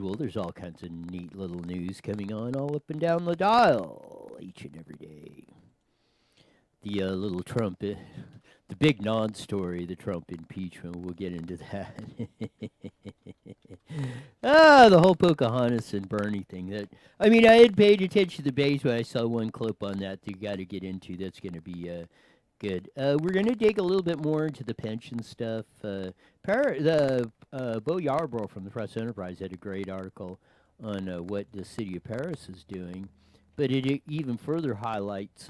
usual, there's all kinds of neat little news coming on all up and down the dial each and every day. The little Trump, the big non-story, the Trump impeachment, we'll get into that. The whole Pocahontas and Bernie thing. I had paid attention to the debate, but I saw one clip on that you got to get into. That's going to be good. We're going to dig a little bit more into the pension stuff. Bo Yarbrough from the Press Enterprise had a great article on what the city of Paris is doing, but it even further highlights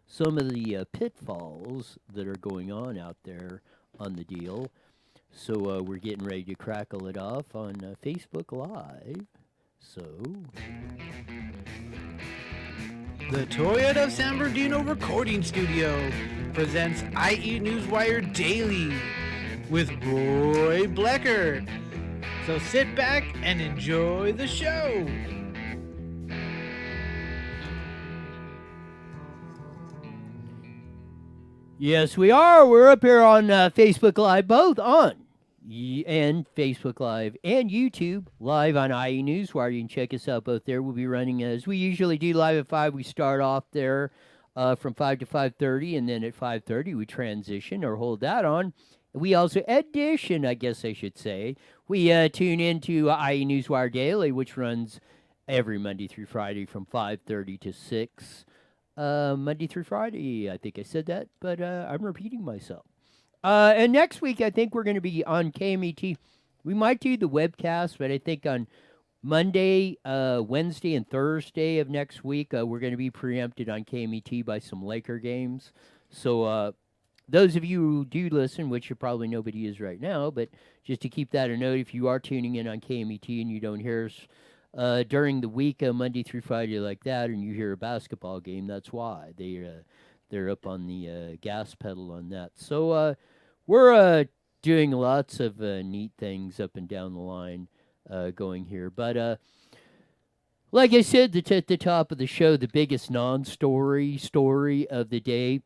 some of the pitfalls that are going on out there on the deal. So we're getting ready to crackle it off on Facebook Live. So... The Toyota San Bernardino Recording Studio presents IE Newswire Daily with Roy Blecker. So sit back and enjoy the show. Yes, we are. We're up here on Facebook Live, both on and Facebook Live and YouTube Live on IE Newswire. You can check us out both there. We'll be running as we usually do live at 5. We start off there from 5 to 5:30, and then at 5:30 we transition or hold that on. We also edition, I guess I should say. We tune into IE Newswire Daily, which runs every Monday through Friday from 5:30 to 6. Monday through Friday, I think I said that, but I'm repeating myself. And next week, I think we're going to be on KMET. We might do the webcast, but I think on Monday, Wednesday, and Thursday of next week, we're going to be preempted on KMET by some Laker games. So those of you who do listen, which probably nobody is right now, but just to keep that a note, if you are tuning in on KMET and you don't hear us during the week, Monday through Friday like that, and you hear a basketball game, that's why. They're up on the gas pedal on that. So we're doing lots of neat things up and down the line going here. But like I said at the top of the show, the biggest non-story story of the day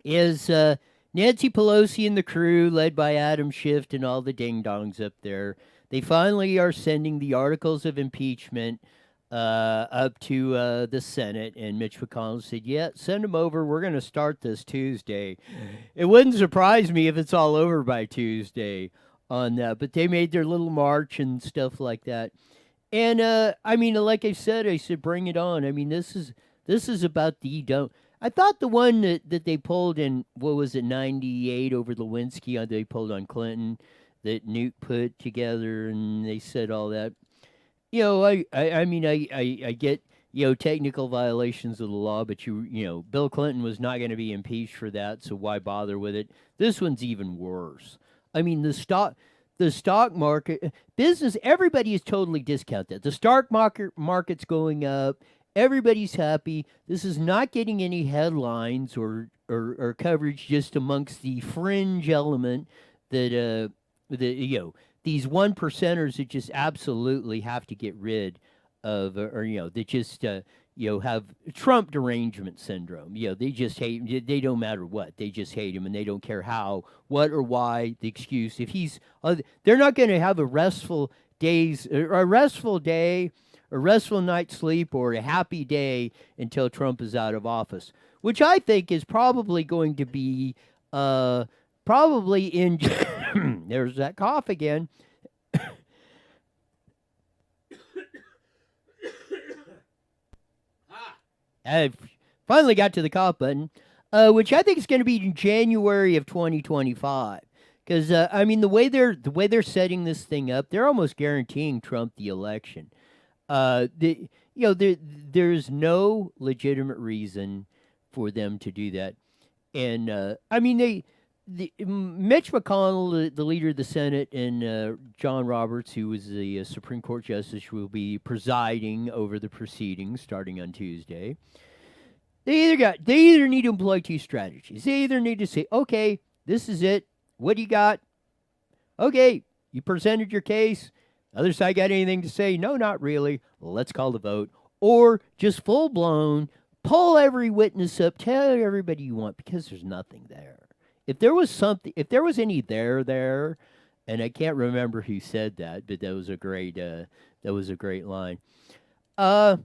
is Nancy Pelosi and the crew, led by Adam Schiff and all the ding-dongs up there. They finally are sending the articles of impeachment up to the Senate, and Mitch McConnell said, yeah, send them over. We're going to start this Tuesday. It wouldn't surprise me if it's all over by Tuesday on that, but they made their little march and stuff like that. And, like I said, bring it on. This is about the don't. I thought the one that they pulled in, 98 over Lewinsky, they pulled on Clinton, that Newt put together, and they said all that. I get, technical violations of the law, but Bill Clinton was not going to be impeached for that, so why bother with it? This one's even worse. The stock market, business, everybody is totally discounted. The stock market's going up. Everybody's happy. This is not getting any headlines or coverage just amongst the fringe element that, these 1%ers that just absolutely have to get rid of, that just, have Trump derangement syndrome. They just hate, they don't matter what. They just hate him, and they don't care how, what, or why, the excuse. If he's, they're not going to have a restful day, a restful night's sleep, or a happy day until Trump is out of office, which I think is probably going to be, probably in, there's that cough again. I finally got to the cough button, which I think is going to be in January of 2025. Because the way they're setting this thing up, they're almost guaranteeing Trump the election. There's no legitimate reason for them to do that, and Mitch McConnell, the leader of the Senate, and John Roberts, who was the Supreme Court justice, will be presiding over the proceedings starting on Tuesday. They either need to employ two strategies. They either need to say, okay, this is it. What do you got? Okay, you presented your case. Other side got anything to say? No, not really. Let's call the vote. Or just full-blown, pull every witness up, tell everybody you want, because there's nothing there. If there was something, if there was any there, And I can't remember who said that, but that was a great line. Uh,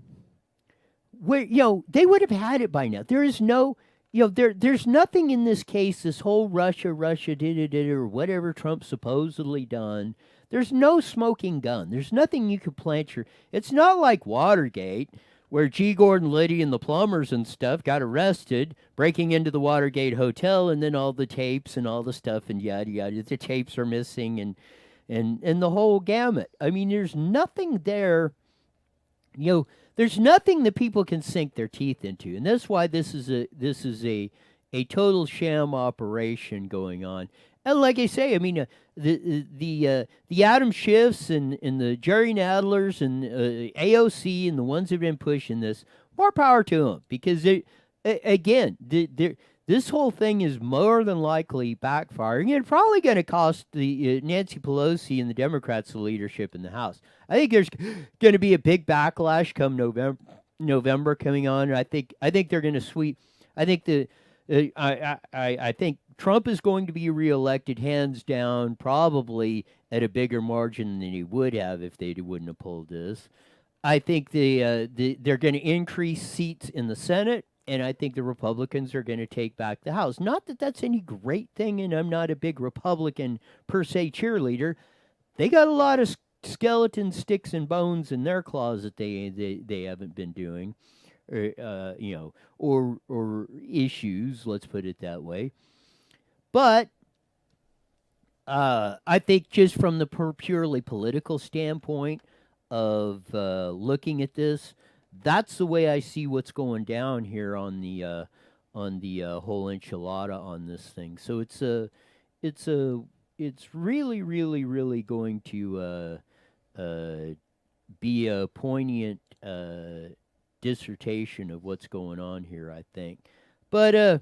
where they would have had it by now. There is no, there's nothing in this case. This whole Russia did or whatever Trump supposedly done. There's no smoking gun. There's nothing you could plant your. It's not like Watergate, where G. Gordon Liddy and the plumbers and stuff got arrested breaking into the Watergate Hotel, and then all the tapes and all the stuff and yada yada. The tapes are missing and the whole gamut. I mean, there's nothing there. There's nothing that people can sink their teeth into, and that's why this is a total sham operation going on. And like I say, I mean, the Adam Schiffs and the Jerry Nadlers and AOC and the ones that have been pushing this, more power to them, because this whole thing is more than likely backfiring, and probably going to cost the Nancy Pelosi and the Democrats the leadership in the House. I think there's going to be a big backlash come November coming on. I think they're going to sweep. I think I think Trump is going to be reelected hands down, probably at a bigger margin than he would have if they wouldn't have pulled this. I think they're going to increase seats in the Senate, and I think the Republicans are going to take back the House. Not that that's any great thing, and I'm not a big Republican per se cheerleader. They got a lot of skeleton sticks and bones in their closet they haven't been doing, or issues. Let's put it that way. But I think just from the purely political standpoint of looking at this, that's the way I see what's going down here on the whole enchilada on this thing. So it's really, really, really going to be a poignant dissertation of what's going on here, I think. But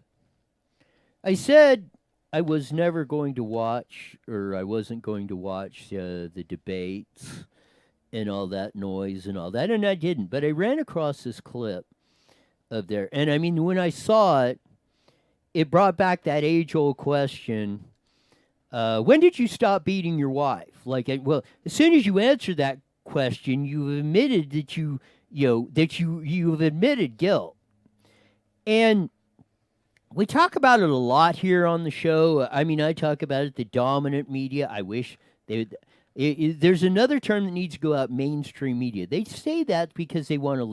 I said I was never going to watch, or I wasn't going to watch the debates and all that noise and all that, and I didn't. But I ran across this clip of there, and I mean, when I saw it, it brought back that age-old question: when did you stop beating your wife? Like, well, as soon as you answer that question, you've admitted that you've admitted guilt, and we talk about it a lot here on the show. I mean, I talk about it, the dominant media. I wish they would. There's another term that needs to go out: mainstream media. They say that because they want to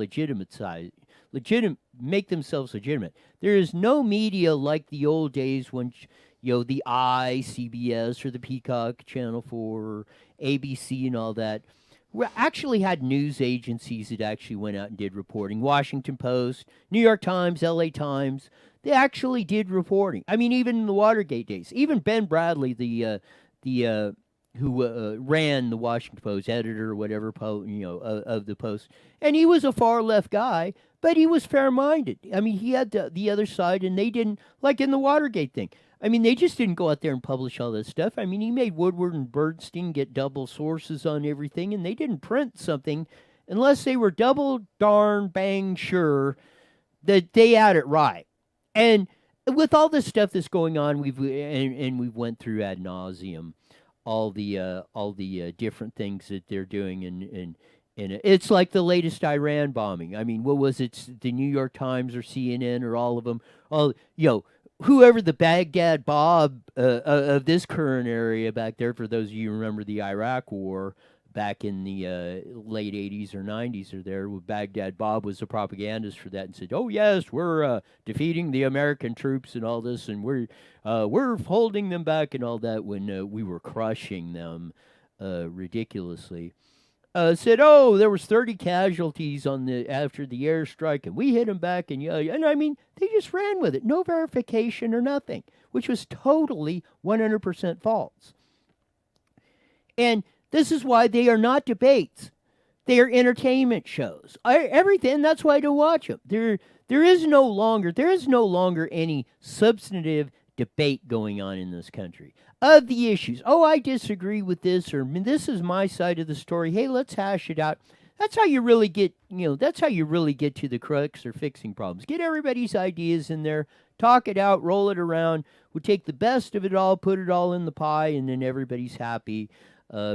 make themselves legitimate. There is no media like the old days when, the CBS or the Peacock Channel 4, or ABC and all that. We actually had news agencies that actually went out and did reporting. Washington Post, New York Times, LA Times. They actually did reporting. I mean, even in the Watergate days, even Ben Bradley, who ran the Washington Post, editor or whatever, of the Post, and he was a far left guy, but he was fair-minded. I mean, he had the other side, and they didn't, like in the Watergate thing. I mean, they just didn't go out there and publish all this stuff. I mean, he made Woodward and Bernstein get double sources on everything, and they didn't print something unless they were double darn bang sure that they had it right. And with all this stuff that's going on, we've went through ad nauseum all the different things that they're doing, and it's like the latest Iran bombing. I mean, what was it? The New York Times or CNN or all of them? Whoever the Baghdad Bob of this current area back there. For those of you who remember the Iraq War back in the late 80s or 90s, or there, Baghdad Bob was the propagandist for that and said, "Oh yes, we're defeating the American troops and all this, and we're holding them back and all that," when we were crushing them ridiculously. Said, "Oh, there was 30 casualties after the airstrike, and we hit them back," and I mean, they just ran with it, no verification or nothing, which was totally 100% false. And this is why they are not debates; they are entertainment shows. Everything. That's why I don't watch them. There is no longer any substantive debate going on in this country of the issues. Oh, I disagree with this, or this is my side of the story. Hey, let's hash it out. That's how you really get, that's how you really get to the crux or fixing problems. Get everybody's ideas in there, talk it out, roll it around. We'll take the best of it all, put it all in the pie, and then everybody's happy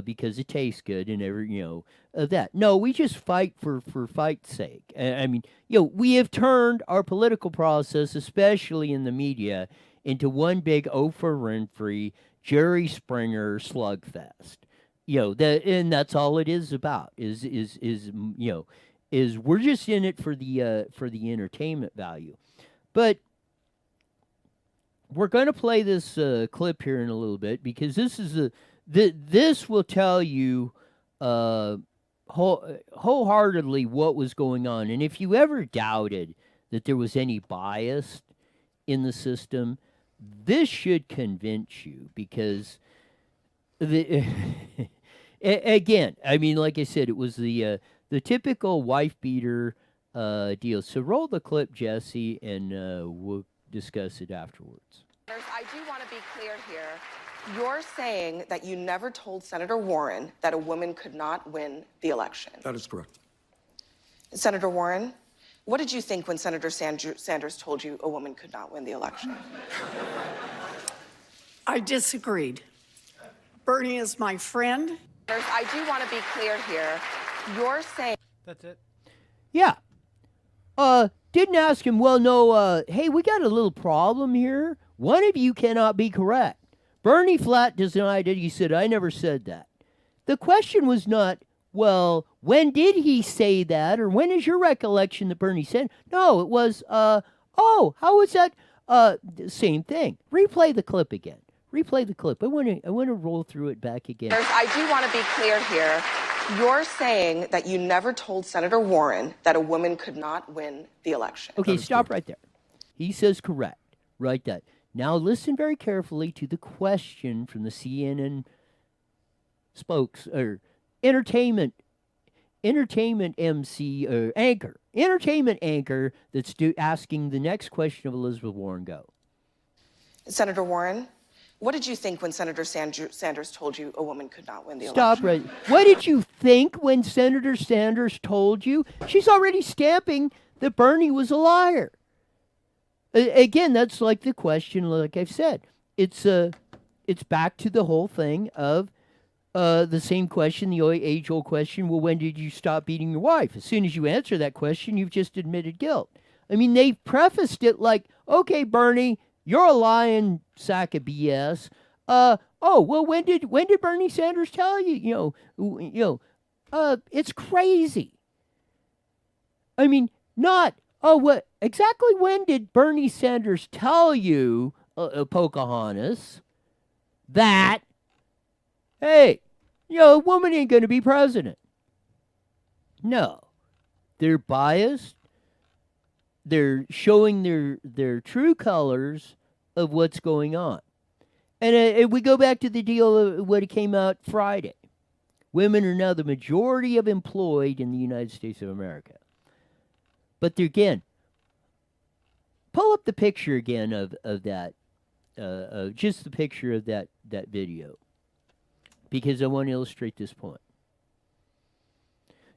because it tastes good and that. No, we just fight for fight's sake. I mean, we have turned our political process, especially in the media, into one big Oprah Winfrey, Jerry Springer slugfest. And that's all it is about. Is we're just in it for the entertainment value. But we're going to play this clip here in a little bit because this will tell you wholeheartedly what was going on. And if you ever doubted that there was any bias in the system, this should convince you because again, I mean, like I said, it was the typical wife beater deal. So roll the clip, Jesse, and we'll discuss it afterwards. I do want to be clear here. You're saying that you never told Senator Warren that a woman could not win the election. That is correct. Senator Warren, what did you think when Senator Sanders told you a woman could not win the election? I disagreed. Bernie is my friend. I do want to be clear here. You're saying... That's it. Yeah. Didn't ask him, well, no, hey, we got a little problem here. One of you cannot be correct. Bernie flat denied it. He said, I never said that. The question was not, well, when did he say that? Or when is your recollection that Bernie said? No, it was, how was that? Same thing. Replay the clip again. Replay the clip. I want to roll through it back again. I do want to be clear here. You're saying that you never told Senator Warren that a woman could not win the election. Okay, stop right there. He says correct. Right that. Now listen very carefully to the question from the CNN entertainment MC entertainment anchor that's asking the next question of Elizabeth Warren. Go. Senator Warren, what did you think when Senator Sanders told you a woman could not win the election? Stop right. What did you think when Senator Sanders told you? She's already stamping that Bernie was a liar. Again, that's like the question, like I've said. It's back to the whole thing of the same question, the age-old question, well, when did you stop beating your wife? As soon as you answer that question, you've just admitted guilt. I mean, they prefaced it like, okay, Bernie, you're a lying sack of BS. Well, when did Bernie Sanders tell you? It's crazy. I mean, not, what exactly when did Bernie Sanders tell you, Pocahontas, that, hey, a woman ain't going to be president? No. They're biased. They're showing their true colors of what's going on. And we go back to the deal of what came out Friday. Women are now the majority of employed in the United States of America. But again, pull up the picture again of that, just the picture of that video, because I want to illustrate this point.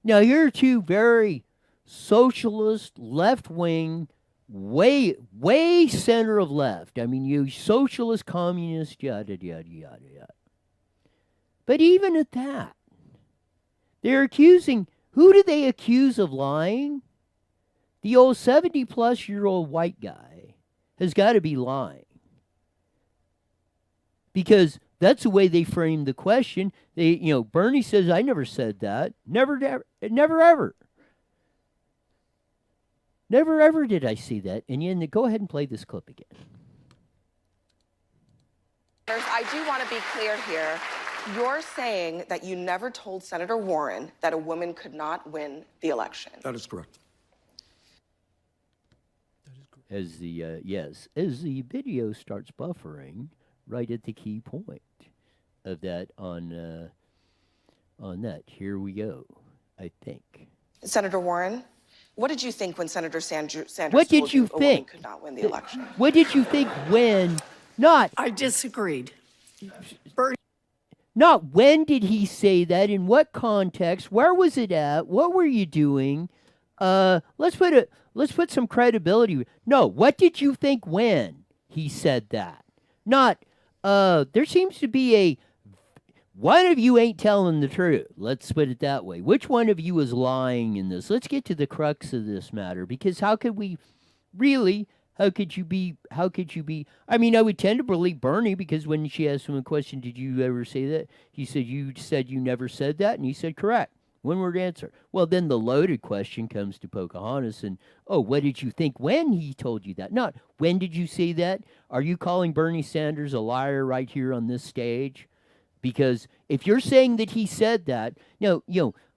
Now, here are two very socialist, left-wing, way center of left. I mean, you socialist, communist, yada, yada, yada, yada. But even at that, they're accusing, who do they accuse of lying? The old 70-plus-year-old white guy has got to be lying. Because that's the way they framed the question. Bernie says, I never said that. Never ever. Never ever did I see that. And go ahead and play this clip again. I do want to be clear here. You're saying that you never told Senator Warren that a woman could not win the election. That is correct. As the video starts buffering, right at the key point of that on that. Here we go, I think. Senator Warren, what did you think when Senator Sanders what did told you a think? Woman could not win the election? What did you think when? Not. I disagreed. Not when did he say that? In what context? Where was it at? What were you doing? let's put some credibility. No, what did you think when he said that? Not, there seems to be a, one of you ain't telling the truth. Let's put it that way. Which one of you is lying in this? Let's get to the crux of this matter, because how could we really, how could you be, I mean, I would tend to believe Bernie, because when she asked him a question, did you ever say that? He said, you never said that? And he said, correct. One word answer. Well, then the loaded question comes to Pocahontas, and, oh, what did you think when he told you that? Not, when did you say that? Are you calling Bernie Sanders a liar right here on this stage? Because if you're saying that he said that, now,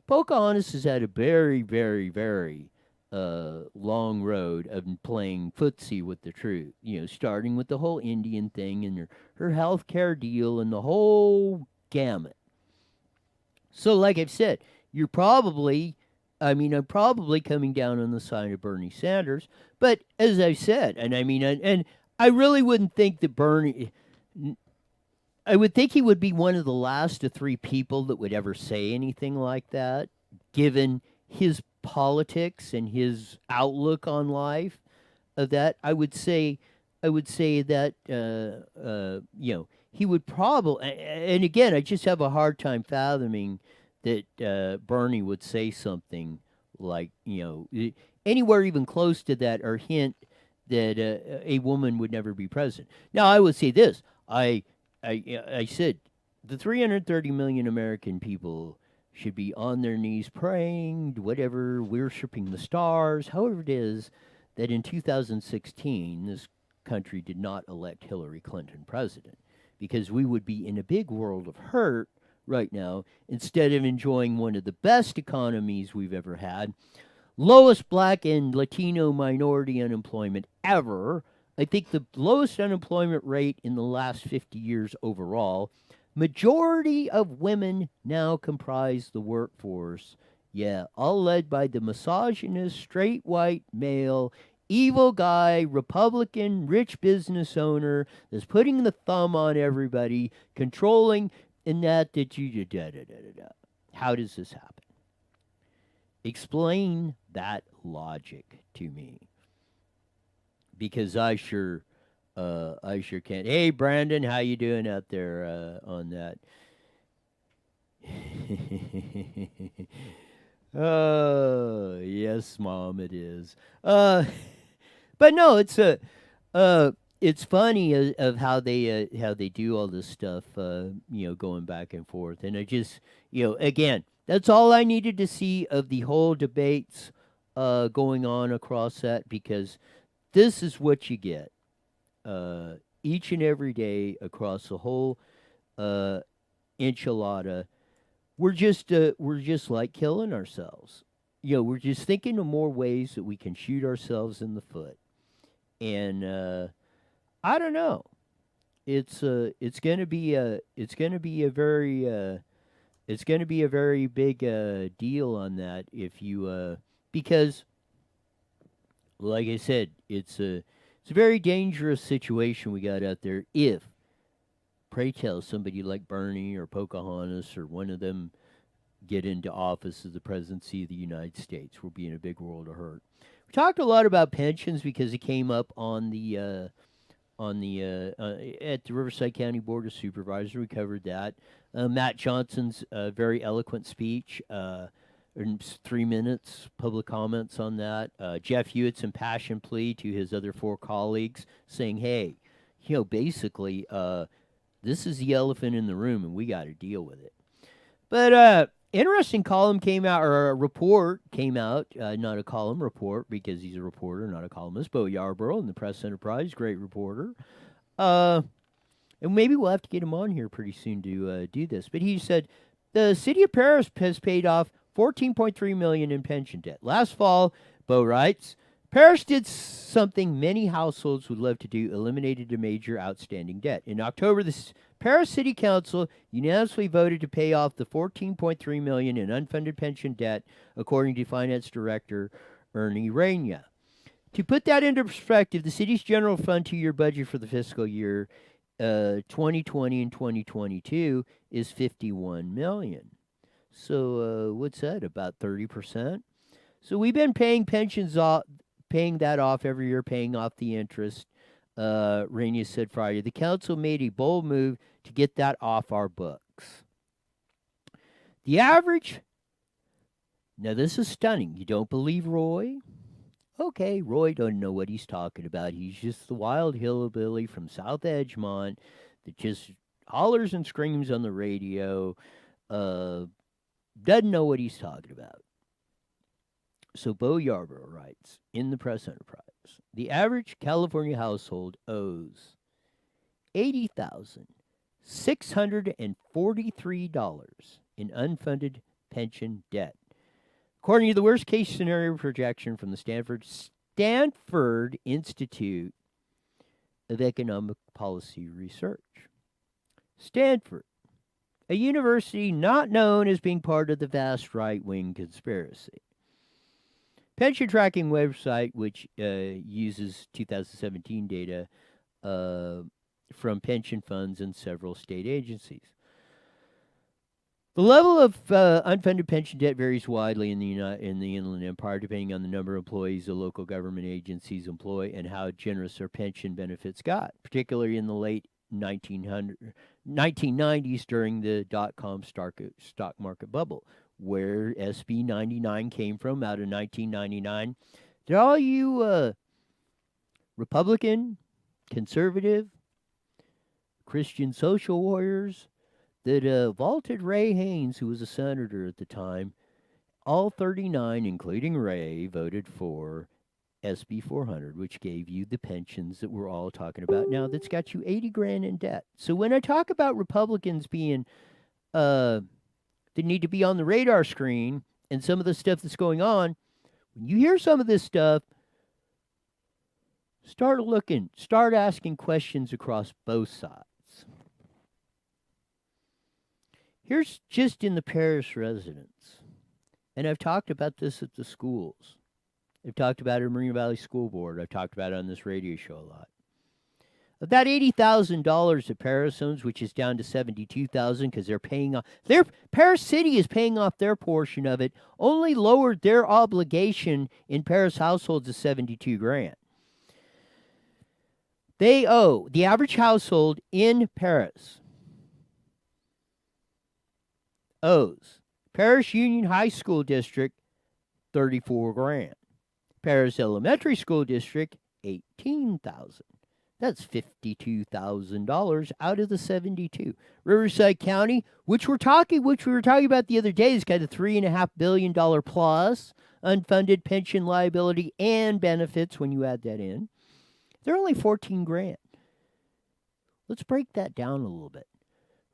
Pocahontas has had a very, very, very long road of playing footsie with the truth, starting with the whole Indian thing and her health care deal and the whole gamut. So, like I've said, I'm probably coming down on the side of Bernie Sanders. But as I said, and I really wouldn't think that Bernie, I would think he would be one of the last of three people that would ever say anything like that, given his politics and his outlook on life. Of that, I would say that he would probably, and again, I just have a hard time fathoming that Bernie would say something like, anywhere even close to that, or hint that a woman would never be president. Now, I would say this: I said the 330 million American people should be on their knees praying, whatever, worshiping the stars, however it is that in 2016 this country did not elect Hillary Clinton president, because we would be in a big world of hurt right now instead of enjoying one of the best economies we've ever had, lowest black and Latino minority unemployment ever. I think the lowest unemployment rate in the last 50 years overall. Majority of women now comprise the workforce. Yeah, all led by the misogynist, straight white male, evil guy, Republican, rich business owner that's putting the thumb on everybody, controlling, and that you da-da-da-da-da. How does this happen? Explain that logic to me. Because I sure can't. Hey, Brandon, how you doing out there on that? Oh, yes, Mom, it is. But no, it's funny of how they do all this stuff, going back and forth. And I just, again, that's all I needed to see of the whole debates going on across that, because this is what you get each and every day across the whole enchilada. We're just like killing ourselves. We're just thinking of more ways that we can shoot ourselves in the foot. And I don't know. It's gonna be a very big deal on that, if you because, like I said, it's a very dangerous situation we got out there if, pray tell, somebody like Bernie or Pocahontas or one of them get into office as the presidency of the United States. We'll be in a big world of hurt. We talked a lot about pensions because it came up on the at the Riverside County Board of Supervisors. We covered that. Matt Johnson's very eloquent speech. In 3 minutes, public comments on that. Jeff Hewitt's impassioned plea to his other four colleagues saying, hey, basically, this is the elephant in the room and we got to deal with it. But interesting column came out, or a report came out, not a column, report, because he's a reporter, not a columnist. Bo Yarborough in the Press Enterprise, great reporter. And maybe we'll have to get him on here pretty soon to do this. But he said the city of Perris has paid off $14.3 million in pension debt. Last fall, Bo writes, Perris did something many households would love to do, eliminated a major outstanding debt. In October, the Perris City Council unanimously voted to pay off the $14.3 million in unfunded pension debt, according to Finance Director Ernie Reyna. To put that into perspective, the city's general fund two-year budget for the fiscal year 2020 and 2022 is $51 million. So what's that, about 30%? So we've been paying pensions off, paying that off every year, paying off the interest. Rainier said Friday. The council made a bold move to get that off our books. The average. Now this is stunning. You don't believe Roy? Okay, Roy doesn't know what he's talking about. He's just the wild hillbilly from South Edgemont that just hollers and screams on the radio. Doesn't know what he's talking about. So Bo Yarborough writes in the Press Enterprise, the average California household owes $80,643 in unfunded pension debt. According to the worst-case scenario projection from the Stanford Institute of Economic Policy Research. Stanford, a university not known as being part of the vast right-wing conspiracy. Pension tracking website, which uses 2017 data from pension funds and several state agencies. The level of unfunded pension debt varies widely in the Inland Empire, depending on the number of employees the local government agencies employ and how generous their pension benefits got, particularly in the late 1990s during the dot-com stock market bubble, where SB 99 came from, out of 1999. Did all you Republican, conservative, Christian social warriors that vaulted Ray Haynes, who was a senator at the time, all 39, including Ray, voted for SB 400, which gave you the pensions that we're all talking about now, that's got you $80,000 in debt. So when I talk about Republicans being, that need to be on the radar screen and some of the stuff that's going on, when you hear some of this stuff, start looking, start asking questions across both sides. Here's just in the Perris residence, and I've talked about this at the schools. I've talked about it at Marina Valley School Board. I've talked about it on this radio show a lot. Of that $80,000 that Perris owns, which is down to $72,000 because they're paying off, Perris City is paying off their portion of it, only lowered their obligation in Perris households to $72,000. They owe, the average household in Perris owes Perris Union High School District $34,000. Perris Elementary School District $18,000. That's $52,000 out of the 72. Riverside County, which we were talking about the other day, has got a $3.5 billion plus unfunded pension liability and benefits when you add that in. They're only $14,000. Let's break that down a little bit.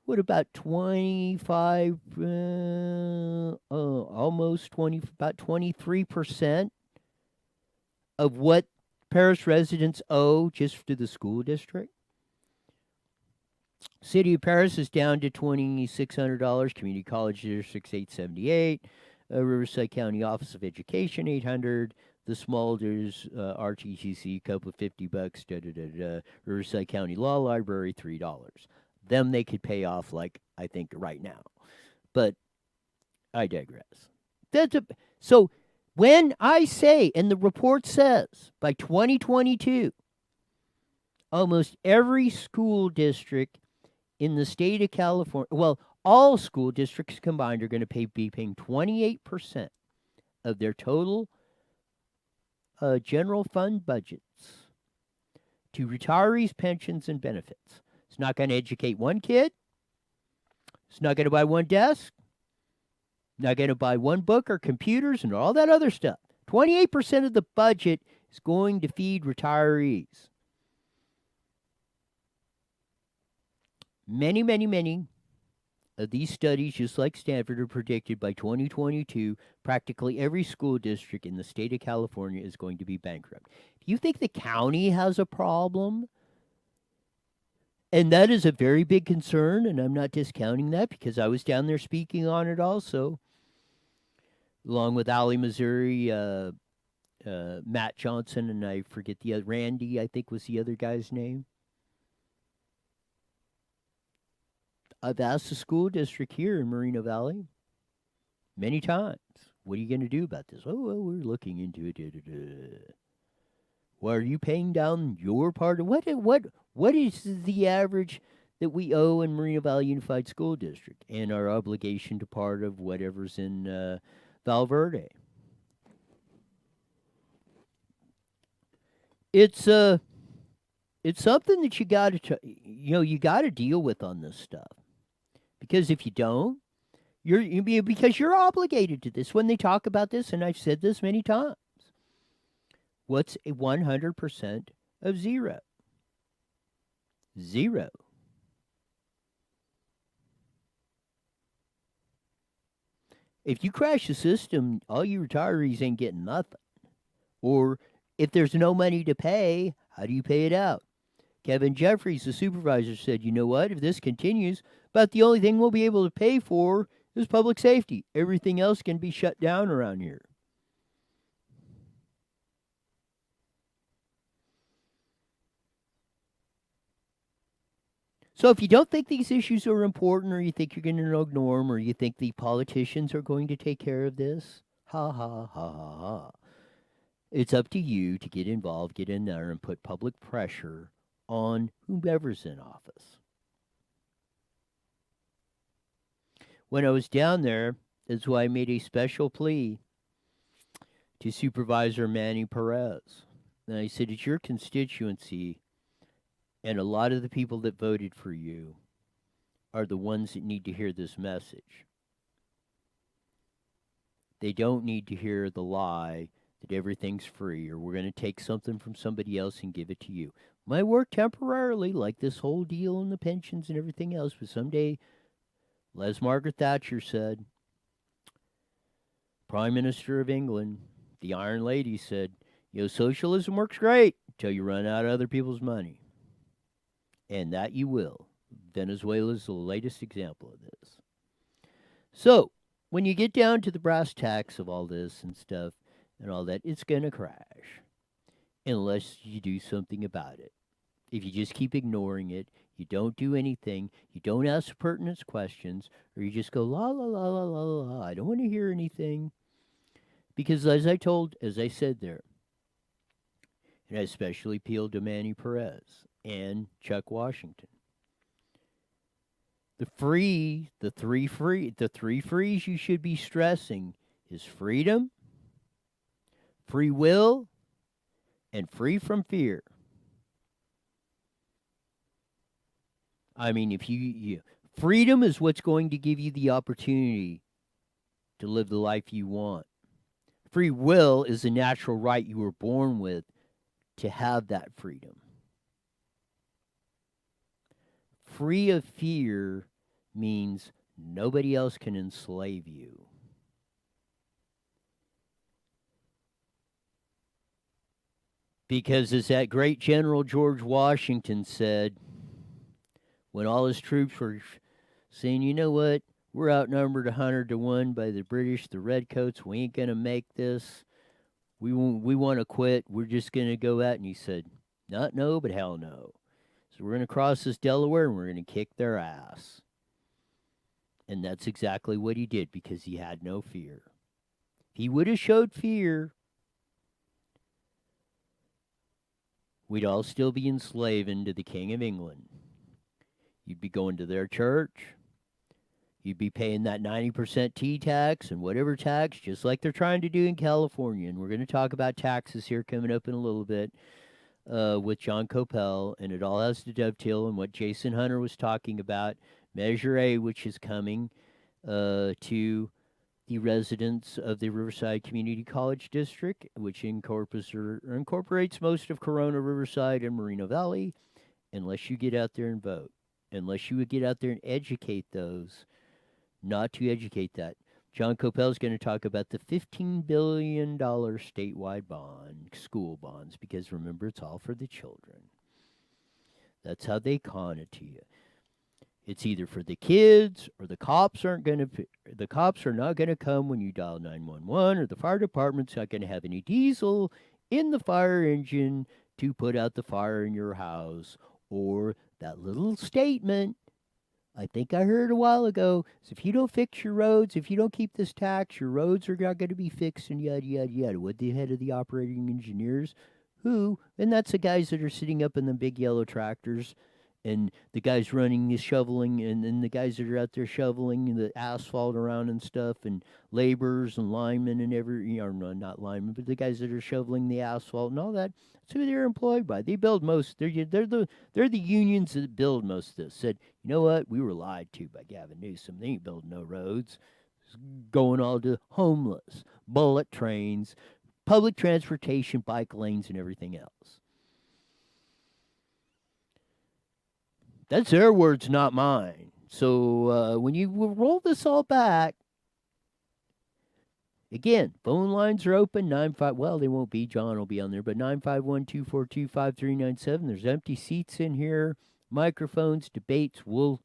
What about 25, almost 20, about 23% of what Perris residents owe just to the school district? City of Perris is down to $2,600. Community College District $878. Riverside County Office of Education $800. The Smulders RTCC couple of $50. Riverside County Law Library $3. Them they could pay off, like, I think, right now. But I digress. So when I say, and the report says, by 2022, almost every school district in the state of California, well, all school districts combined are going to be paying 28% of their total general fund budgets to retirees' pensions and benefits. It's not going to educate one kid. It's not going to buy one desk. Not going to buy one book or computers and all that other stuff. 28% of the budget is going to feed retirees. Many, many, many of these studies, just like Stanford, are predicted by 2022, practically every school district in the state of California is going to be bankrupt. Do you think the county has a problem? And that is a very big concern, and I'm not discounting that because I was down there speaking on it also, along with Ali Missouri, Matt Johnson, and I forget the other, Randy, I think was the other guy's name. I've asked the school district here in Moreno Valley many times, what are you going to do about this? Oh, well, we're looking into it. Da, da, da. Well, are you paying down your part of what is the average that we owe in Moreno Valley Unified School District and our obligation to part of whatever's in Valverde? It's something that you got to you got to deal with on this stuff, because if you don't, because you're obligated to this. When they talk about this, and I've said this many times, what's a 100% of zero? Zero. If you crash the system, all you retirees ain't getting nothing. Or if there's no money to pay, how do you pay it out? Kevin Jeffries, the supervisor, said, you know what? If this continues, about the only thing we'll be able to pay for is public safety. Everything else can be shut down around here. So if you don't think these issues are important, or you think you're going to ignore them, or you think the politicians are going to take care of this, ha ha ha ha ha. It's up to you to get involved, get in there, and put public pressure on whomever's in office. When I was down there, that's why I made a special plea to Supervisor Manny Perez. And I said, it's your constituency, and a lot of the people that voted for you are the ones that need to hear this message. They don't need to hear the lie that everything's free, or we're going to take something from somebody else and give it to you. Might work temporarily, like this whole deal and the pensions and everything else, but someday, as Margaret Thatcher said, Prime Minister of England, the Iron Lady, said, socialism works great until you run out of other people's money. And that you will. Venezuela's the latest example of this. So, when you get down to the brass tacks of all this and stuff and all that, it's going to crash. Unless you do something about it. If you just keep ignoring it, you don't do anything, you don't ask pertinent questions, or you just go, la, la, la, la, la, la, I don't want to hear anything. Because as I said there, and I especially appealed to Manny Perez and Chuck Washington. The three frees you should be stressing is freedom, free will, and free from fear. I mean, if freedom is what's going to give you the opportunity to live the life you want. Free will is a natural right you were born with to have that freedom. Free of fear means nobody else can enslave you. Because as that great General George Washington said, when all his troops were saying, you know what, we're outnumbered 100-1 by the British, the Redcoats, we ain't going to make this, we want to quit, we're just going to go out, and he said, not no, but hell no. So we're going to cross this Delaware, and we're going to kick their ass. And that's exactly what he did, because he had no fear. If he would have showed fear, we'd all still be enslaved to the King of England. You'd be going to their church. You'd be paying that 90% T tax and whatever tax, just like they're trying to do in California. And we're going to talk about taxes here coming up in a little bit with Jon Coupal. And it all has to dovetail on what Jason Hunter was talking about. Measure A, which is coming to the residents of the Riverside Community College District, which incorporates most of Corona, Riverside, and Moreno Valley, unless you get out there and vote. Unless you would get out there and educate those, not to educate that. Jon Coupal is going to talk about the $15 billion statewide bond, school bonds, because remember, it's all for the children. That's how they con it to you. It's either for the kids, or the cops are not going to come when you dial 911, or the fire department's not going to have any diesel in the fire engine to put out the fire in your house, or that little statement, I think I heard a while ago, is if you don't fix your roads, if you don't keep this tax, your roads are not going to be fixed and yada, yada, yada. What the head of the operating engineers, and that's the guys that are sitting up in the big yellow tractors and the guys running the shoveling and then the guys that are out there shoveling the asphalt around and stuff and laborers and linemen and no, not linemen, but the guys that are shoveling the asphalt and all that. That's who they're employed by. They build most. They're the unions that build most of this. Said, you know what? We were lied to by Gavin Newsom. They ain't building no roads. It's going all to homeless, bullet trains, public transportation, bike lanes, and everything else. That's their words, not mine. So when you roll this all back, again, phone lines are open, 95, well, they won't be, John will be on there, but 951-242-5397. There's empty seats in here, microphones, debates. At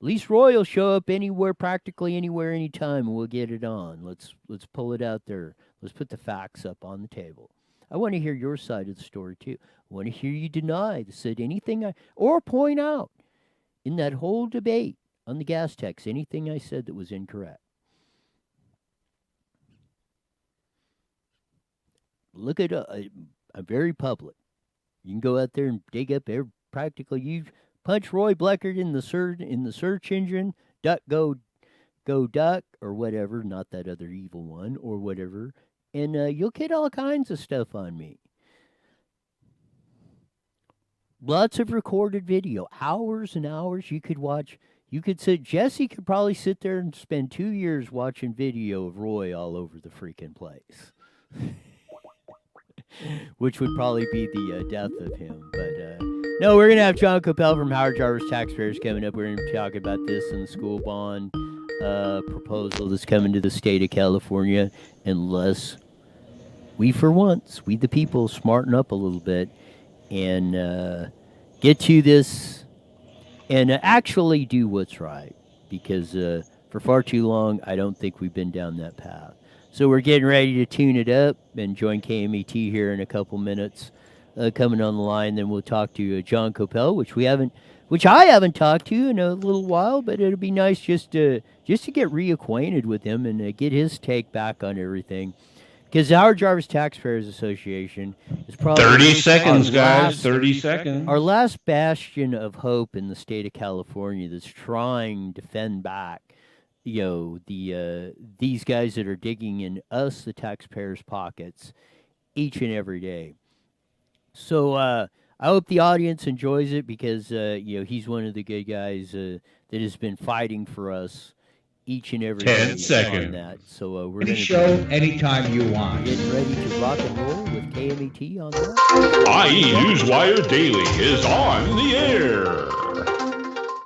least Roy will show up anywhere, practically anywhere, anytime, and we'll get it on. Let's pull it out there. Let's put the facts up on the table. I want to hear your side of the story, too. I want to hear you deny, said anything, or point out in that whole debate on the gas tax, anything I said that was incorrect. Look at I'm very public. You can go out there and dig up practically. You punch Roy Bleckert in the search engine, go duck or whatever, not that other evil one or whatever, and you'll get all kinds of stuff on me. Lots of recorded video, hours and hours you could watch. You could sit, Jesse could probably sit there and spend 2 years watching video of Roy all over the freaking place. Which would probably be the death of him. But no, we're going to have Jon Coupal from Howard Jarvis Taxpayers coming up. We're going to be talking about this in the school bond proposal that's coming to the state of California. Unless we, for once, we the people, smarten up a little bit and get to this and actually do what's right. Because for far too long, I don't think we've been down that path. So we're getting ready to tune it up and join KMET here in a couple minutes. Coming on the line, then we'll talk to Jon Coupal, which I haven't talked to in a little while, but it'll be nice just to get reacquainted with him and get his take back on everything. Because the Howard Jarvis Taxpayers Association is probably 30 seconds, guys. 30 seconds. Our last bastion of hope in the state of California that's trying to fend back, these guys that are digging in us, the taxpayers' pockets, each and every day. So I hope the audience enjoys it because he's one of the good guys that has been fighting for us each and every 10 day seconds. on that. So we're Any going show anytime you want. Getting ready to rock and roll with KMET on that. IE Newswire Daily is on the air.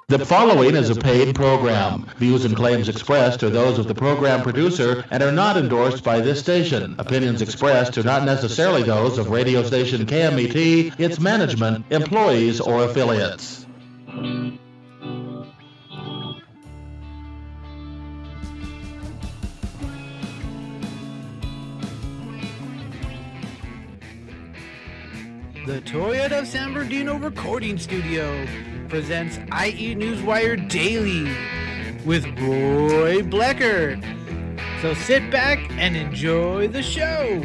The following is a paid program. Views and claims expressed are those of the program producer and are not endorsed by this station. Opinions expressed are not necessarily those of radio station KMET, its management, employees, or affiliates. The Toyota San Bernardino Recording Studio presents IE Newswire Daily with Roy Bleckert. So sit back and enjoy the show.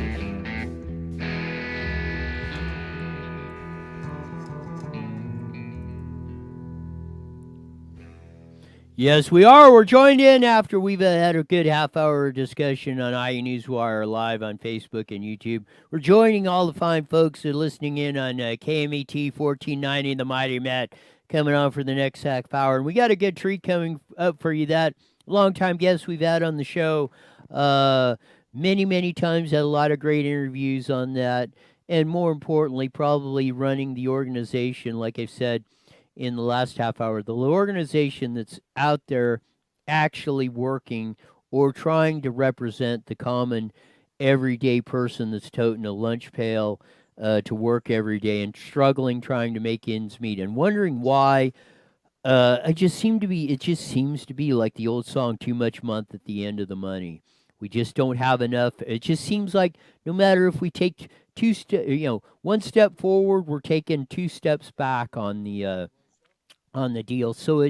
Yes, we are. We're joined in after we've had a good half-hour discussion on IE Newswire live on Facebook and YouTube. We're joining all the fine folks that are listening in on KMET 1490, the Mighty Met, coming on for the next half hour. And we got a good treat coming up for you. That long-time guest we've had on the show many, many times, had a lot of great interviews on that. And more importantly, probably running the organization, like I've said, in the last half hour, the organization that's out there actually working or trying to represent the common everyday person that's toting a lunch pail to work every day and struggling, trying to make ends meet and wondering why it just seems to be like the old song, too much month at the end of the money. We just don't have enough. It just seems like no matter if we take one step forward, we're taking two steps back on the deal. So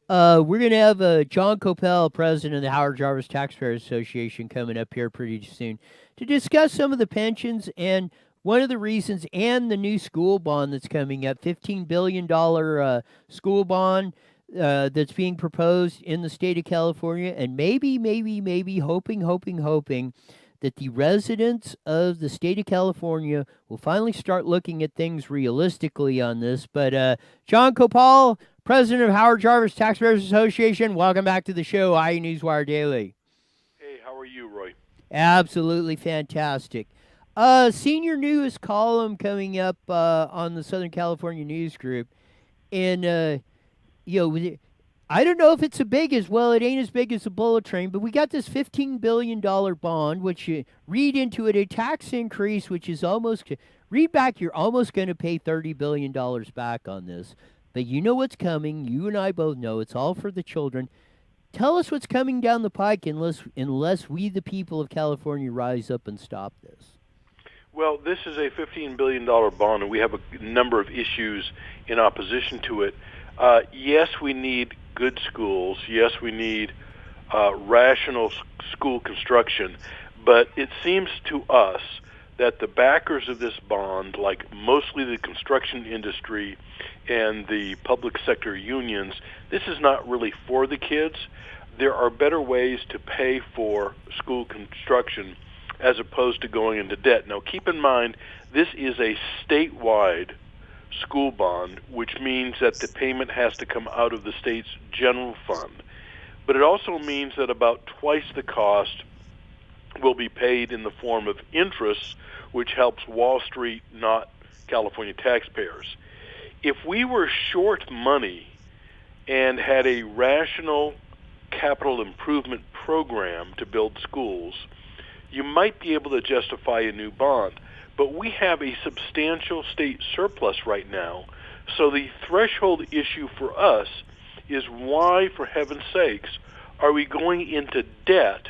We're going to have Jon Coupal, president of the Howard Jarvis Taxpayers Association, coming up here pretty soon to discuss some of the pensions and one of the reasons, and the new school bond that's coming up, $15 billion school bond that's being proposed in the state of California, and maybe hoping that the residents of the state of California will finally start looking at things realistically on this. But Jon Coupal, president of Howard Jarvis Taxpayers Association, welcome back to the show, IE Newswire Daily. Hey, how are you, Roy? Absolutely fantastic. Senior news column coming up on the Southern California News Group, and I don't know if it's as big as, well, it ain't as big as the bullet train, but we got this $15 billion bond, which you read into it a tax increase, which is almost, read back, you're almost going to pay $30 billion back on this. But you know what's coming. You and I both know it's all for the children. Tell us what's coming down the pike unless we, the people of California, rise up and stop this. Well, this is a $15 billion bond, and we have a number of issues in opposition to it. Yes, we need good schools. Yes, we need rational school construction. But it seems to us that the backers of this bond, like mostly the construction industry and the public sector unions, this is not really for the kids. There are better ways to pay for school construction as opposed to going into debt. Now, keep in mind, this is a statewide school bond, which means that the payment has to come out of the state's general fund. But it also means that about twice the cost will be paid in the form of interest, which helps Wall Street, not California taxpayers. If we were short money and had a rational capital improvement program to build schools, you might be able to justify a new bond. But we have a substantial state surplus right now, so the threshold issue for us is why, for heaven's sakes, are we going into debt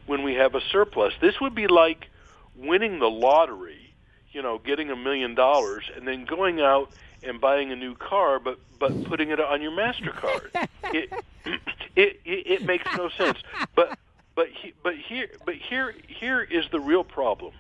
when we have a surplus? This would be like winning the lottery, getting $1 million, and then going out and buying a new car, but putting it on your MasterCard. It makes no sense. But here is the real problem.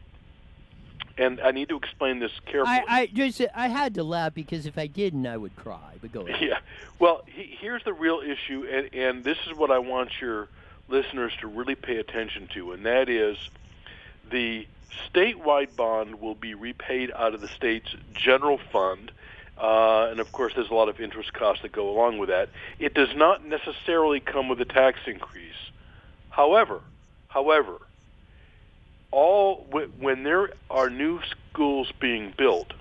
And I need to explain this carefully. I had to laugh because if I didn't, I would cry. But go ahead. Yeah. Well, here's the real issue, and this is what I want your listeners to really pay attention to, and that is the statewide bond will be repaid out of the state's general fund, and of course there's a lot of interest costs that go along with that. It does not necessarily come with a tax increase. However, when there are new schools being built,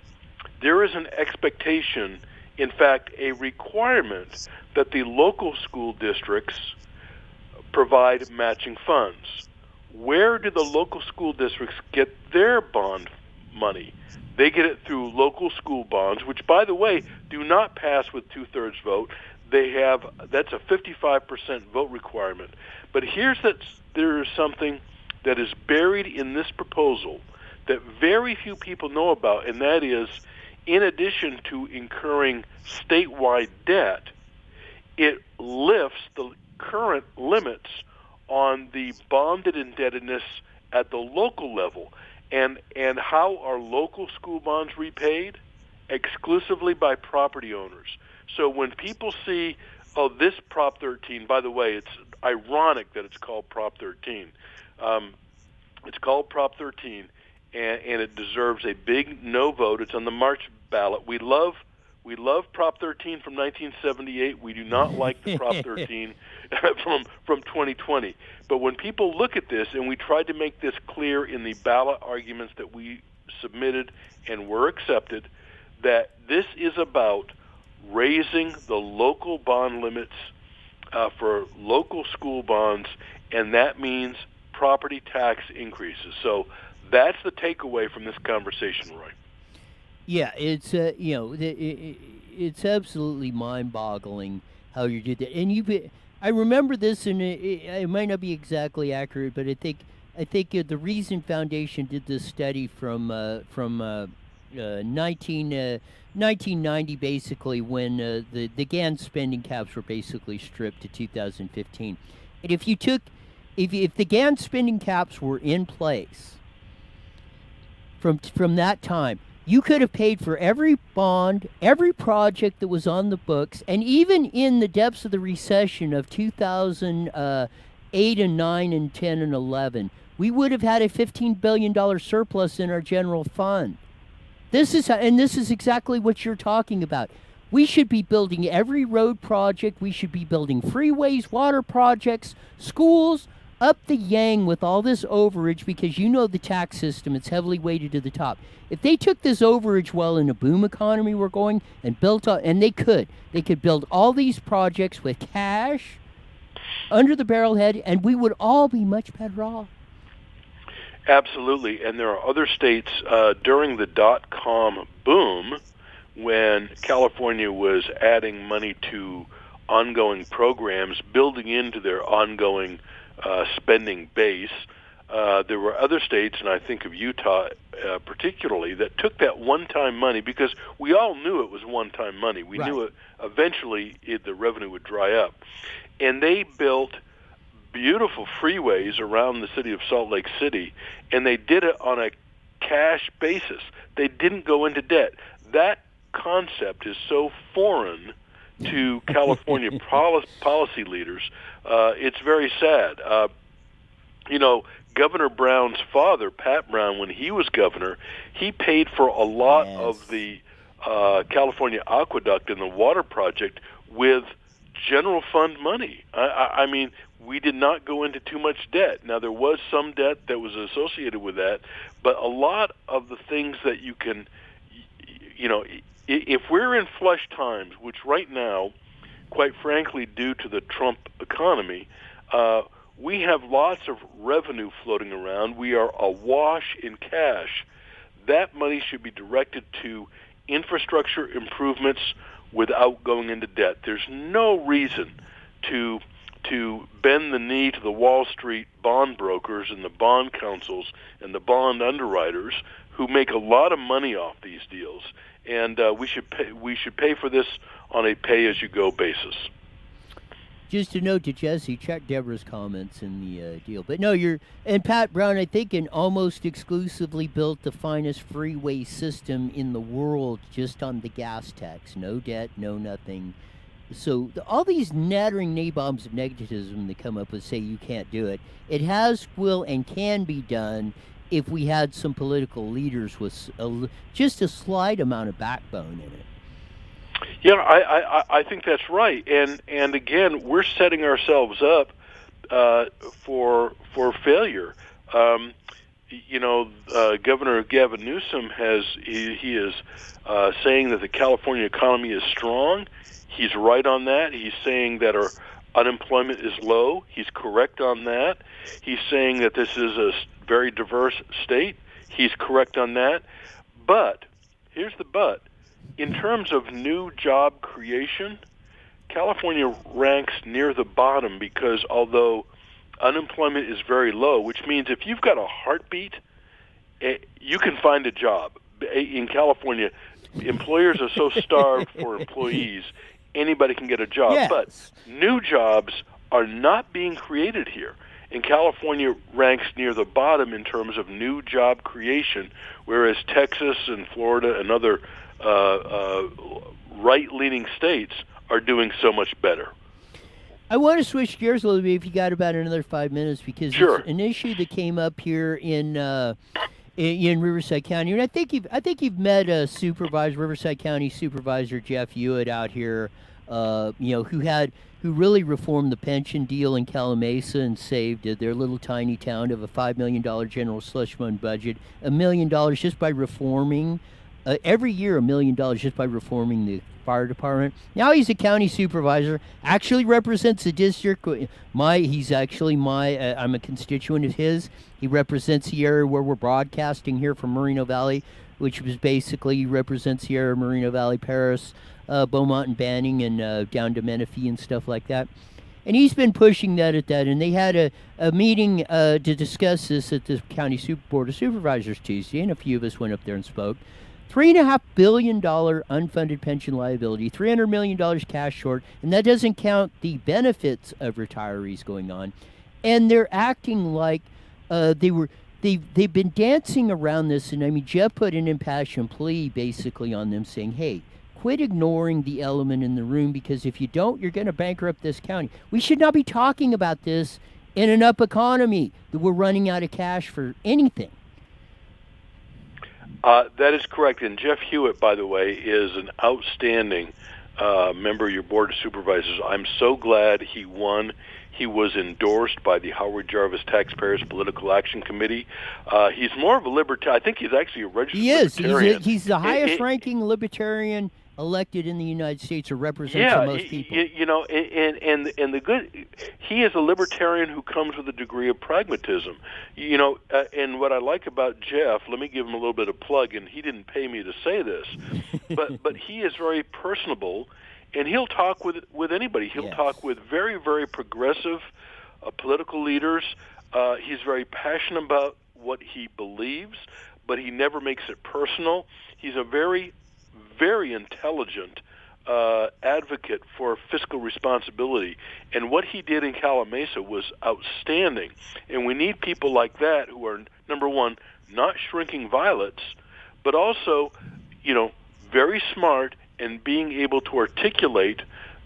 there is an expectation, in fact, a requirement that the local school districts provide matching funds. Where do the local school districts get their bond money? They get it through local school bonds, which, by the way, do not pass with 2/3 vote. That's a 55% vote requirement. But there is something that is buried in this proposal that very few people know about, and that is, in addition to incurring statewide debt, it lifts the current limits on the bonded indebtedness at the local level. And how are local school bonds repaid? Exclusively by property owners. So when people see, this Prop 13, by the way, it's ironic that it's called Prop 13. It's called Prop 13, and it deserves a big no vote. It's on the March ballot. We love Prop 13 from 1978. We do not like the Prop 13 from 2020. But when people look at this, and we tried to make this clear in the ballot arguments that we submitted and were accepted, that this is about raising the local bond limits for local school bonds, and that means property tax increases. So that's the takeaway from this conversation, Roy. Yeah, it's it's absolutely mind-boggling how you did that. And I remember this, and it might not be exactly accurate, but I think the Reason Foundation did this study from 1990, basically, when the GAN spending caps were basically stripped to 2015. And if the GAN spending caps were in place from that time, you could have paid for every bond, every project that was on the books, and even in the depths of the recession of 2008 and 9 and 10 and 11, we would have had a $15 billion surplus in our general fund. This is exactly what you're talking about. We should be building every road project. We should be building freeways, water projects, schools, up the yang with all this overage, because you know the tax system, it's heavily weighted to the top. If they took this overage well in a boom economy we're going and built up, and they could build all these projects with cash under the barrelhead, and we would all be much better off. Absolutely, and there are other states during the dot-com boom, when California was adding money to ongoing programs, building into their ongoing spending base. There were other states, and I think of Utah particularly, that took that one-time money, because we all knew it was one-time money. We knew it eventually the revenue would dry up. And they built beautiful freeways around the city of Salt Lake City, and they did it on a cash basis. They didn't go into debt. That concept is so foreign to California policy leaders. It's very sad. Governor Brown's father, Pat Brown, when he was governor, he paid for a lot of the California Aqueduct and the water project with general fund money. I mean, we did not go into too much debt. Now, there was some debt that was associated with that, but a lot of the things that you can, if we're in flush times, which right now, quite frankly, due to the Trump economy, we have lots of revenue floating around. We are awash in cash. That money should be directed to infrastructure improvements without going into debt. There's no reason to bend the knee to the Wall Street bond brokers and the bond counsels and the bond underwriters who make a lot of money off these deals. And we should pay for this on a pay-as-you-go basis. Just a note to Jesse, check Deborah's comments in the deal. But no, and Pat Brown, I think, almost exclusively built the finest freeway system in the world just on the gas tax. No debt, no nothing. So all these nattering nabobs of negativism that come up and say you can't do it, it has, will, and can be done if we had some political leaders with just a slight amount of backbone in it. Yeah, I think that's right, and again, we're setting ourselves up for failure. Governor Gavin Newsom he is saying that the California economy is strong. He's right on that. He's saying that our unemployment is low. He's correct on that. He's saying that this is a very diverse state. He's correct on that. But here's the but. In terms of new job creation, California ranks near the bottom because although unemployment is very low, which means if you've got a heartbeat, you can find a job. In California, employers are so starved for employees, anybody can get a job. Yes. But new jobs are not being created here. And California ranks near the bottom in terms of new job creation, whereas Texas and Florida and other right-leaning states are doing so much better. I want to switch gears a little bit if you got about another 5 minutes, because Sure. It's an issue that came up here in Riverside County, and I think you've met a Riverside County Supervisor Jeff Hewitt out here, who really reformed the pension deal in Calamasa and saved their little tiny town of a $5 million general slush fund budget, $1 million just by reforming. Every year, $1 million just by reforming the fire department. Now he's a county supervisor, actually represents the district. I'm a constituent of his. He represents the area where we're broadcasting here from Moreno Valley, which was basically represents the area of Moreno Valley, Perris, Beaumont and Banning, and down to Menifee and stuff like that. And he's been pushing that at that. And they had a meeting to discuss this at the County Board of Supervisors Tuesday, and a few of us went up there and spoke. $3.5 billion unfunded pension liability, $300 million cash short, and that doesn't count the benefits of retirees going on. And they're acting like they've been dancing around this. And I mean, Jeff put an impassioned plea basically on them saying, hey, quit ignoring the element in the room, because if you don't, you're going to bankrupt this county. We should not be talking about this in an up economy that we're running out of cash for anything. That is correct. And Jeff Hewitt, by the way, is an outstanding member of your Board of Supervisors. I'm so glad he won. He was endorsed by the Howard Jarvis Taxpayers Political Action Committee. He's more of a libertarian. I think he's actually a registered libertarian. He's the highest-ranking libertarian elected in the United States, or represents the most people. You know, and the good, he is a libertarian who comes with a degree of pragmatism. You know, and what I like about Jeff, let me give him a little bit of plug, and he didn't pay me to say this, but he is very personable, and he'll talk with anybody. He'll talk with very, very progressive political leaders. He's very passionate about what he believes, but he never makes it personal. He's a very intelligent advocate for fiscal responsibility, and what he did in Calamasa was outstanding. And we need people like that who are, number one, not shrinking violets, but also, you know, very smart and being able to articulate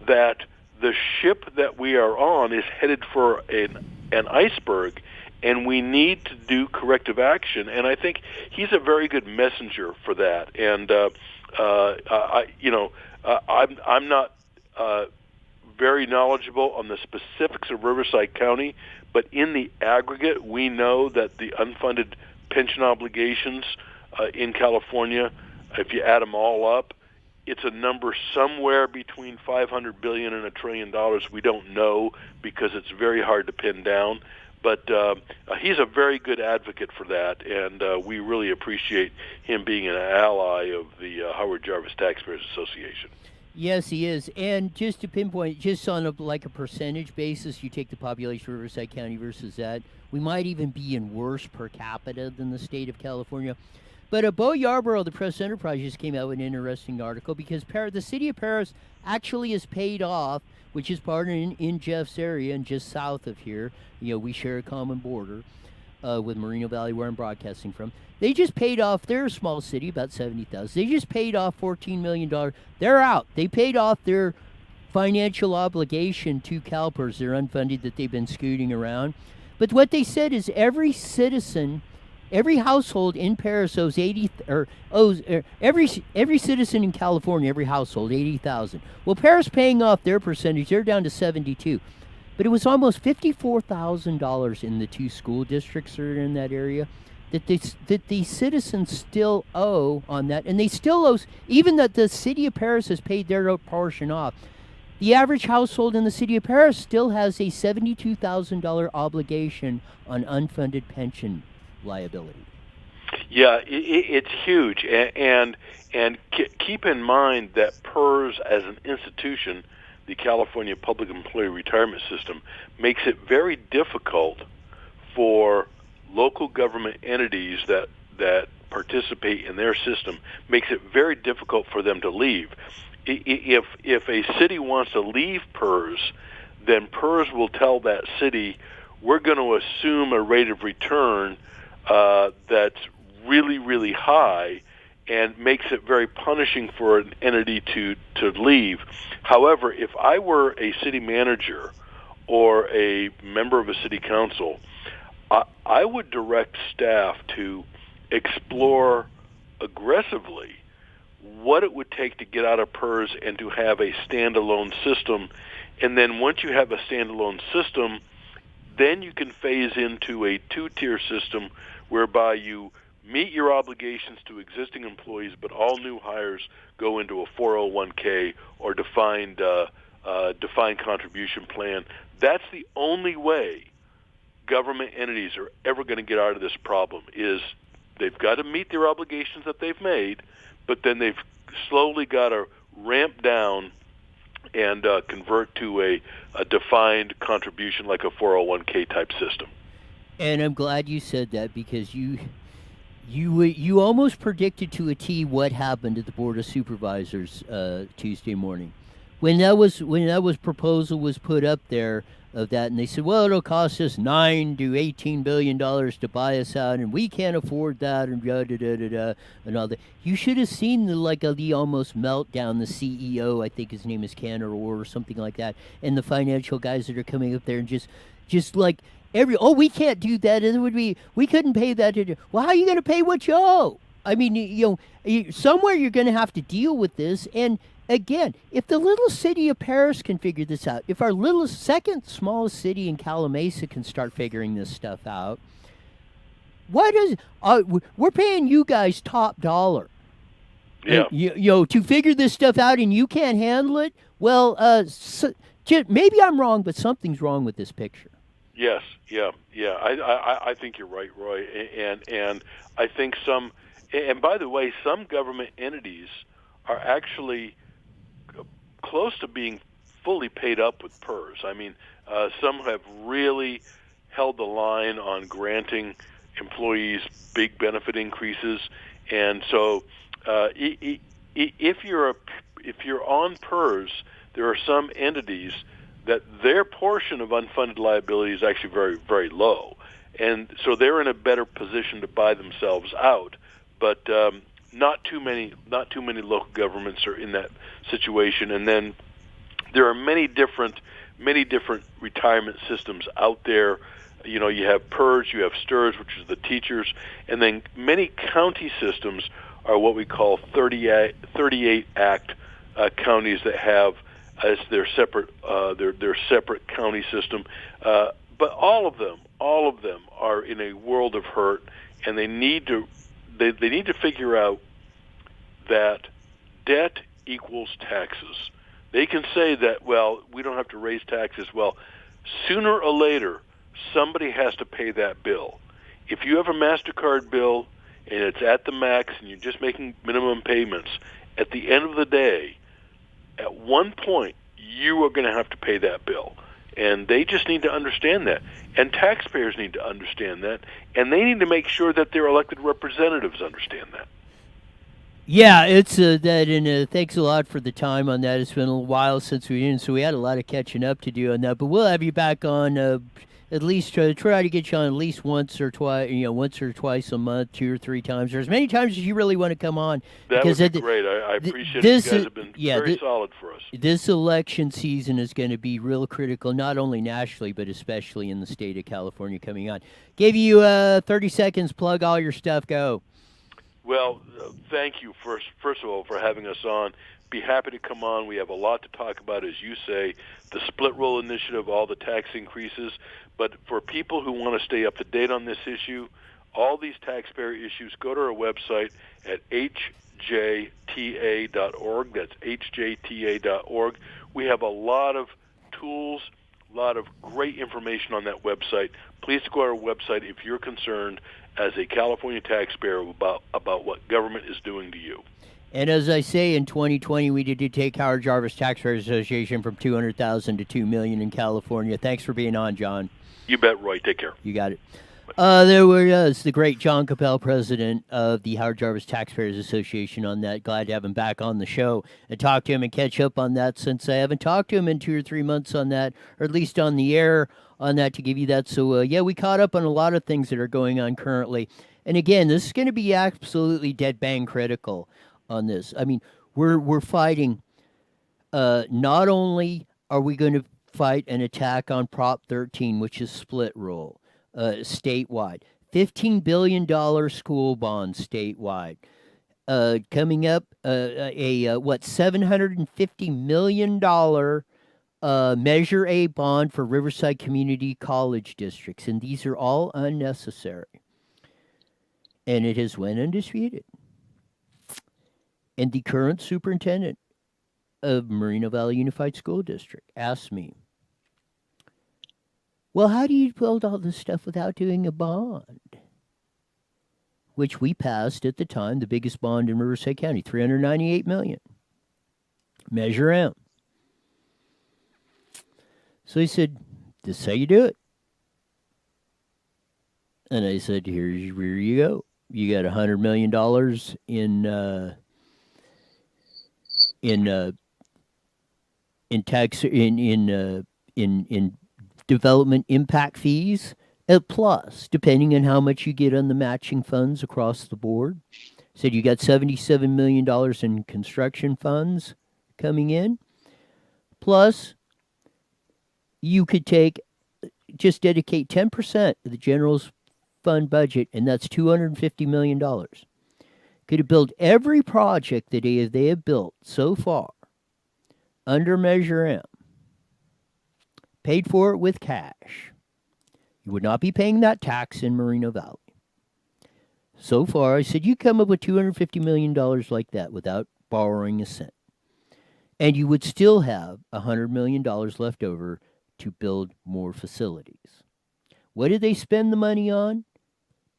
that the ship that we are on is headed for an iceberg, and we need to do corrective action. And I think he's a very good messenger for that. And I'm not very knowledgeable on the specifics of Riverside County, but in the aggregate, we know that the unfunded pension obligations in California, if you add them all up, it's a number somewhere between $500 billion and $1 trillion. We don't know because it's very hard to pin down. But he's a very good advocate for that, and we really appreciate him being an ally of the Howard Jarvis Taxpayers Association. Yes, he is. And just to pinpoint, just on a percentage basis, you take the population of Riverside County versus that, we might even be in worse per capita than the state of California. But Bo Yarborough, the Press Enterprise, just came out with an interesting article, because the city of Perris actually is paid off, which is part in Jeff's area and just south of here. You know, we share a common border with Moreno Valley, where I'm broadcasting from. They just paid off, they're a small city, about 70,000. They just paid off $14 million. They're out. They paid off their financial obligation to CalPERS, their unfunded that they've been scooting around. But what they said is every household in Perris owes every citizen in California, every household, $80,000. Well, Perris paying off their percentage, they're down to $72,000. But it was almost $54,000 in the two school districts that are in that area that the citizens still owe on that, and they still owe, even that the city of Perris has paid their portion off. The average household in the city of Perris still has a $72,000 obligation on unfunded pension liability. Yeah, it's huge, and keep in mind that PERS as an institution, the California Public Employee Retirement System, makes it very difficult for local government entities that participate in their system, makes it very difficult for them to leave. If a city wants to leave PERS, then PERS will tell that city, we're going to assume a rate of return that's really, really high, and makes it very punishing for an entity to leave. However, if I were a city manager or a member of a city council, I would direct staff to explore aggressively what it would take to get out of PERS and to have a standalone system. And then once you have a standalone system, then you can phase into a two-tier system whereby you meet your obligations to existing employees, but all new hires go into a 401k or defined contribution plan. That's the only way government entities are ever going to get out of this problem, is they've got to meet their obligations that they've made, but then they've slowly got to ramp down and convert to a defined contribution like a 401k type system. And I'm glad you said that, because You almost predicted to a T what happened at the Board of Supervisors Tuesday morning, when that proposal was put up there of that, and they said, well, it'll cost us $9 to $18 billion to buy us out, and we can't afford that, and da da da da da, and all that. You should have seen the almost meltdown. The CEO, I think his name is Cantor or something like that, and the financial guys that are coming up there and just like. We can't do that. We couldn't pay that. Well, how are you going to pay what you owe? I mean, somewhere you're going to have to deal with this. And again, if the little city of Perris can figure this out, if our little second smallest city in Calamasa can start figuring this stuff out, we're paying you guys top dollar. Yeah. To figure this stuff out, and you can't handle it. Well, maybe I'm wrong, but something's wrong with this picture. Yes, yeah. I think you're right, Roy, and I think and by the way, some government entities are actually close to being fully paid up with PERS. I mean, some have really held the line on granting employees big benefit increases, and so if you're on PERS, there are some entities that their portion of unfunded liability is actually very, very low. And so they're in a better position to buy themselves out. But not too many local governments are in that situation. And then there are many different retirement systems out there. You have PERS, you have STRS, which is the teachers, and then many county systems are what we call 38 Act counties that have as their separate county system, but all of them are in a world of hurt, and they need to figure out that debt equals taxes. They can say that, well, we don't have to raise taxes. Well, sooner or later, somebody has to pay that bill. If you have a MasterCard bill and it's at the max and you're just making minimum payments, at the end of the day, at one point, you are going to have to pay that bill. And they just need to understand that. And taxpayers need to understand that. And they need to make sure that their elected representatives understand that. Yeah, it's that, and thanks a lot for the time on that. It's been a while since we did, so we had a lot of catching up to do on that. But we'll have you back on at least try to get you on at least once or twice a month, 2 or 3 times, or as many times as you really want to come on. That would be great. I appreciate it. You guys have been very solid for us. This election season is going to be real critical, not only nationally, but especially in the state of California coming on. Gave you 30 seconds, plug all your stuff, go. Well, thank you, first of all, for having us on. Be happy to come on. We have a lot to talk about, as you say, the split roll initiative, all the tax increases. But for people who want to stay up to date on this issue, all these taxpayer issues, go to our website at hjta.org. That's hjta.org. We have a lot of tools, a lot of great information on that website. Please go to our website if you're concerned as a California taxpayer about what government is doing to you. And as I say, in 2020, we did take Howard Jarvis Taxpayers Association from $200,000 to $2 million in California. Thanks for being on, John. You bet, Roy. Take care. You got it. There was the great Jon Coupal, president of the Howard Jarvis Taxpayers Association, on that. Glad to have him back on the show and talk to him and catch up on that, since I haven't talked to him in 2 or 3 months on that, or at least on the air on that, to give you that. So, we caught up on a lot of things that are going on currently. And again, this is going to be absolutely dead bang critical on this. I mean, we're fighting. Not only are we going to fight an attack on Prop 13, which is split roll, statewide, $15 billion school bond statewide, coming up $750 million Measure A bond for Riverside Community College districts, and these are all unnecessary. And it has went undisputed. And the current superintendent of Moreno Valley Unified School District asked me, well, how do you build all this stuff without doing a bond? Which we passed at the time, the biggest bond in Riverside County, $398 million. Measure M. So he said, this is how you do it. And I said, here you go. You got $100 million in tax in development impact fees, plus depending on how much you get on the matching funds across the board. Said you got $77 million in construction funds coming in, plus you could just dedicate 10% of the general's fund budget, and that's $250 million. Could have built every project that they have built so far under Measure M, paid for it with cash. You would not be paying that tax in Moreno Valley. So far, I said, you come up with $250 million like that without borrowing a cent. And you would still have $100 million left over to build more facilities. What did they spend the money on?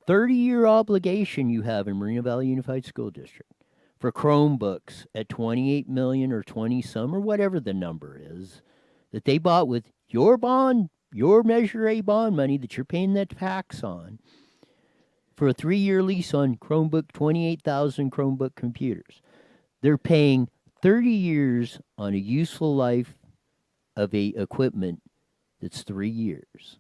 30-year obligation you have in Moreno Valley Unified School District for Chromebooks at $28 million or 20-some or whatever the number is that they bought with your bond, your Measure A bond money that you're paying that tax on, for a 3-year lease on Chromebook, 28,000 Chromebook computers. They're paying 30 years on a useful life of a equipment that's 3 years.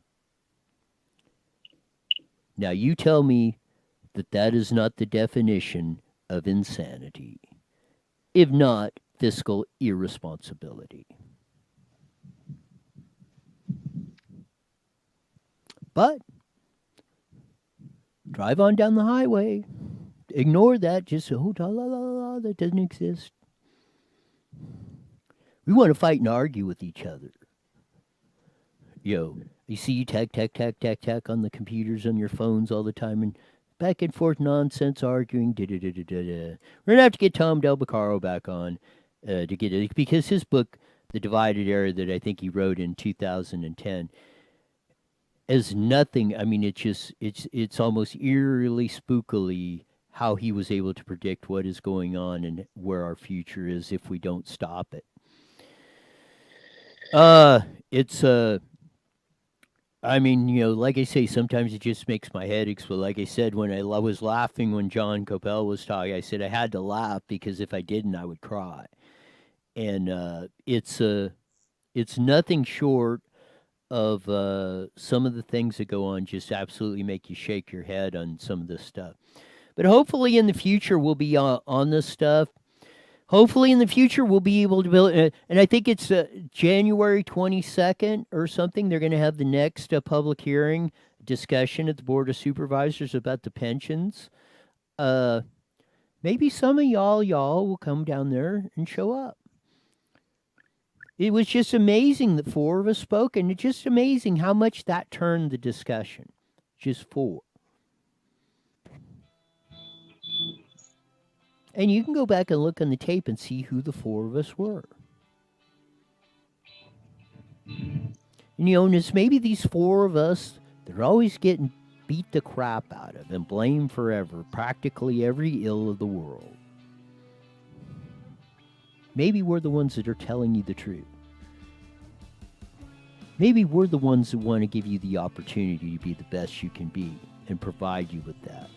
Now you tell me that that is not the definition of insanity, if not fiscal irresponsibility. But drive on down the highway. Ignore that. Just, that doesn't exist. We want to fight and argue with each other. You see you tack on the computers on your phones all the time and back and forth nonsense arguing. We're going to have to get Tom Del Beccaro back on to get it, because his book, The Divided Era, that I think he wrote in 2010, is nothing. I mean, it's almost eerily, spookily how he was able to predict what is going on and where our future is if we don't stop it. I mean, like I say, sometimes it just makes my head explode. Like I said, when I was laughing when Jon Coupal was talking, I said I had to laugh because if I didn't, I would cry. And it's nothing short of some of the things that go on just absolutely make you shake your head on some of this stuff. But hopefully in the future we'll be on this stuff. Hopefully in the future we'll be able to build, and I think it's January 22nd or something, they're going to have the next public hearing discussion at the Board of Supervisors about the pensions. Maybe some of y'all will come down there and show up. It was just amazing that 4 of us spoke, and it's just amazing how much that turned the discussion. Just 4. And you can go back and look on the tape and see who the 4 of us were. And and it's maybe these 4 of us that are always getting beat the crap out of and blamed forever, practically every ill of the world. Maybe we're the ones that are telling you the truth. Maybe we're the ones that want to give you the opportunity to be the best you can be and provide you with that,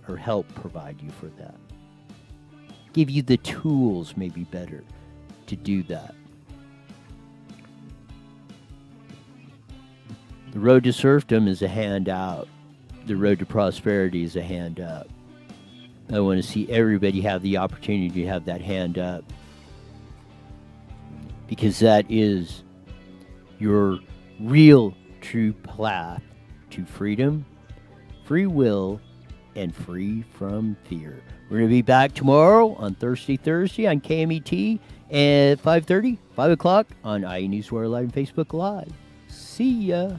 or help provide you for that. Give you the tools, maybe better, to do that. The road to serfdom is a handout. The road to prosperity is a hand up. I want to see everybody have the opportunity to have that hand up, because that is your real, true path to freedom, free will, and free from fear. We're going to be back tomorrow on Thursday on KMET at 5:30, 5 o'clock on IE Newswire Live and Facebook Live. See ya.